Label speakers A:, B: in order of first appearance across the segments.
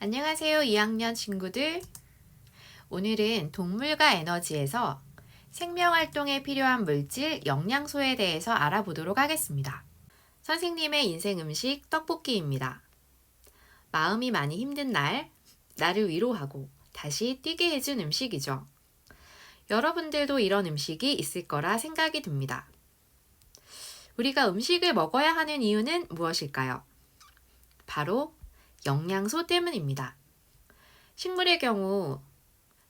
A: 안녕하세요, 2학년 친구들. 오늘은 동물과 에너지에서 생명활동에 필요한 물질, 영양소에 대해서 알아보도록 하겠습니다. 선생님의 인생 음식 떡볶이입니다. 마음이 많이 힘든 날, 나를 위로하고 다시 뛰게 해준 음식이죠. 여러분들도 이런 음식이 있을 거라 생각이 듭니다. 우리가 음식을 먹어야 하는 이유는 무엇일까요? 바로 영양소 때문입니다. 식물의 경우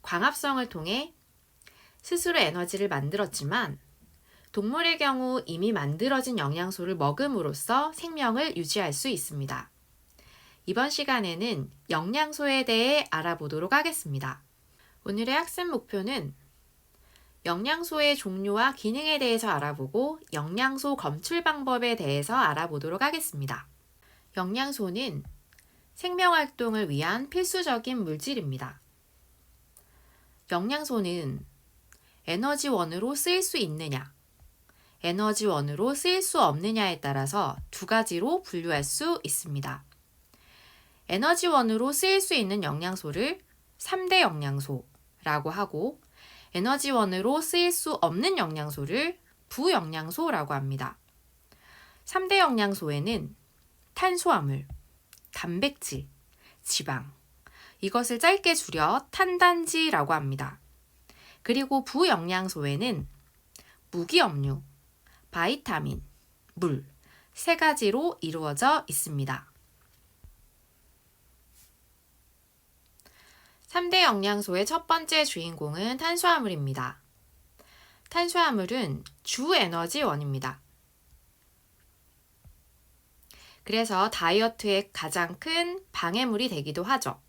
A: 광합성을 통해 스스로 에너지를 만들었지만 동물의 경우 이미 만들어진 영양소를 먹음으로써 생명을 유지할 수 있습니다. 이번 시간에는 영양소에 대해 알아보도록 하겠습니다. 오늘의 학습 목표는 영양소의 종류와 기능에 대해서 알아보고 영양소 검출 방법에 대해서 알아보도록 하겠습니다. 영양소는 생명활동을 위한 필수적인 물질입니다. 영양소는 에너지원으로 쓰일 수 있느냐, 에너지원으로 쓰일 수 없느냐에 따라서 두 가지로 분류할 수 있습니다. 에너지원으로 쓰일 수 있는 영양소를 3대 영양소라고 하고 에너지원으로 쓰일 수 없는 영양소를 부영양소라고 합니다. 3대 영양소에는 탄수화물, 단백질, 지방, 이것을 짧게 줄여 탄단지라고 합니다. 그리고 부영양소에는 무기업류, 바이타민, 물, 세 가지로 이루어져 있습니다. 3대 영양소의 첫 번째 주인공은 탄수화물입니다. 탄수화물은 주 에너지원입니다. 그래서 다이어트에 가장 큰 방해물이 되기도 하죠.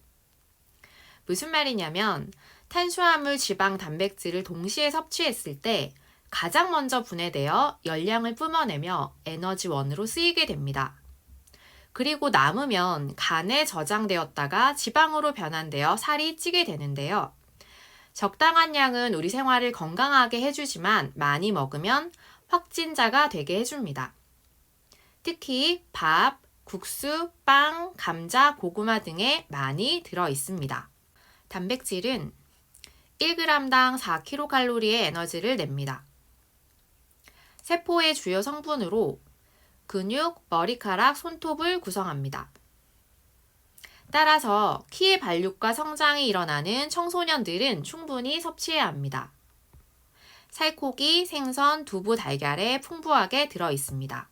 A: 무슨 말이냐면 탄수화물, 지방, 단백질을 동시에 섭취했을 때 가장 먼저 분해되어 열량을 뿜어내며 에너지원으로 쓰이게 됩니다. 그리고 남으면 간에 저장되었다가 지방으로 변환되어 살이 찌게 되는데요. 적당한 양은 우리 생활을 건강하게 해주지만 많이 먹으면 확진자가 되게 해줍니다. 특히 밥, 국수, 빵, 감자, 고구마 등에 많이 들어 있습니다. 단백질은 1g당 4kcal의 에너지를 냅니다. 세포의 주요 성분으로 근육, 머리카락, 손톱을 구성합니다. 따라서 키의 발육과 성장이 일어나는 청소년들은 충분히 섭취해야 합니다. 살코기, 생선, 두부, 달걀에 풍부하게 들어 있습니다.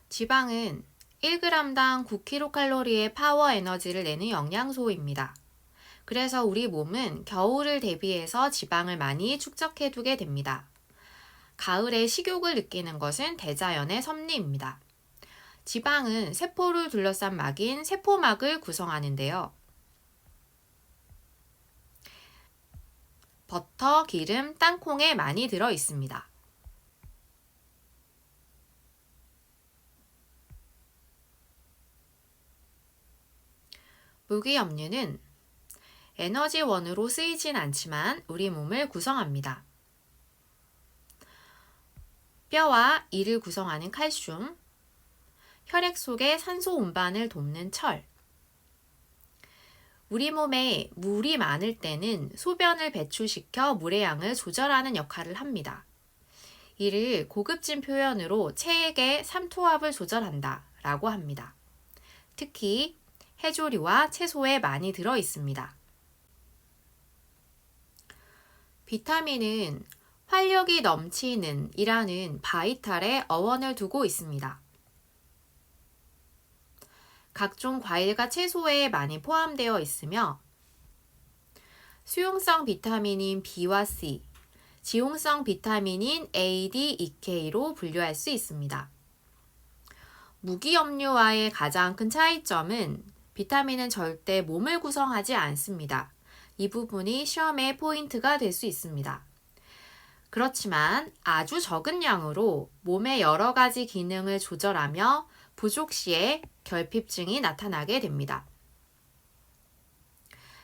A: 지방은 1g당 9kcal의 파워 에너지를 내는 영양소입니다. 그래서 우리 몸은 겨울을 대비해서 지방을 많이 축적해두게 됩니다. 가을에 식욕을 느끼는 것은 대자연의 섭리입니다. 지방은 세포를 둘러싼 막인 세포막을 구성하는데요. 버터, 기름, 땅콩에 많이 들어 있습니다. 무기업류는 에너지원으로 쓰이진 않지만 우리 몸을 구성합니다. 뼈와 이를 구성하는 칼슘, 혈액 속의 산소 운반을 돕는 철, 우리 몸에 물이 많을 때는 소변을 배출시켜 물의 양을 조절하는 역할을 합니다. 이를 고급진 표현으로 체액의 삼투압을 조절한다 라고 합니다. 특히 해조류와 채소에 많이 들어 있습니다. 비타민은 활력이 넘치는 이라는 바이탈에 어원을 두고 있습니다. 각종 과일과 채소에 많이 포함되어 있으며 수용성 비타민인 B와 C, 지용성 비타민인 A, D, EK로 분류할 수 있습니다. 무기업류와의 가장 큰 차이점은 비타민은 절대 몸을 구성하지 않습니다. 이 부분이 시험의 포인트가 될 수 있습니다. 그렇지만 아주 적은 양으로 몸의 여러 가지 기능을 조절하며 부족 시에 결핍증이 나타나게 됩니다.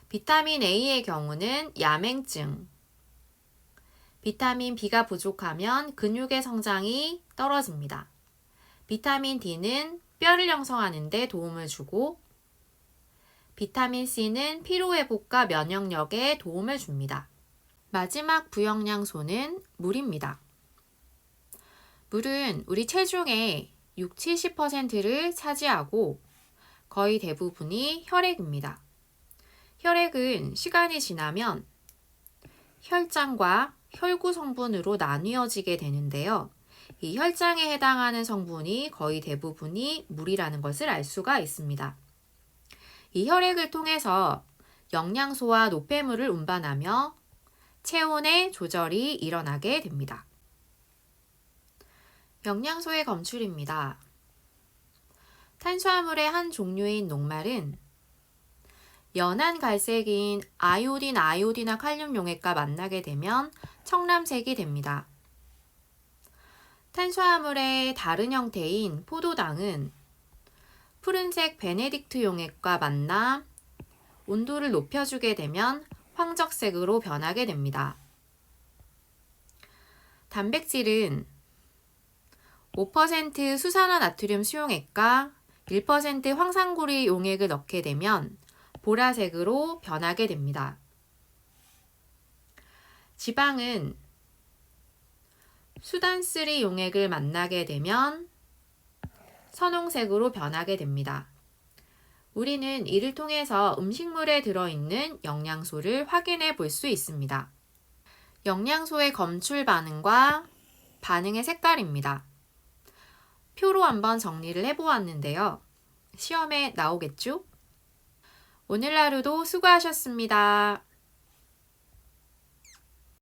A: 비타민 A의 경우는 야맹증, 비타민 B가 부족하면 근육의 성장이 떨어집니다. 비타민 D는 뼈를 형성하는 데 도움을 주고 비타민 C는 피로회복과 면역력에 도움을 줍니다. 마지막 부영양소는 물입니다. 물은 우리 체중의 60-70%를 차지하고 거의 대부분이 혈액입니다. 혈액은 시간이 지나면 혈장과 혈구 성분으로 나뉘어지게 되는데요. 이 혈장에 해당하는 성분이 거의 대부분이 물이라는 것을 알 수가 있습니다. 이 혈액을 통해서 영양소와 노폐물을 운반하며 체온의 조절이 일어나게 됩니다. 영양소의 검출입니다. 탄수화물의 한 종류인 녹말은 연한 갈색인 아요딘화 칼륨 용액과 만나게 되면 청람색이 됩니다. 탄수화물의 다른 형태인 포도당은 푸른색 베네딕트 용액과 만나 온도를 높여주게 되면 황적색으로 변하게 됩니다. 단백질은 5% 수산화 나트륨 수용액과 1% 황산고리 용액을 넣게 되면 보라색으로 변하게 됩니다. 지방은 수단3 용액을 만나게 되면 선홍색으로 변하게 됩니다. 우리는 이를 통해서 음식물에 들어있는 영양소를 확인해 볼 수 있습니다. 영양소의 검출 반응과 반응의 색깔입니다. 표로 한번 정리를 해보았는데요. 시험에 나오겠죠? 오늘 하루도 수고하셨습니다.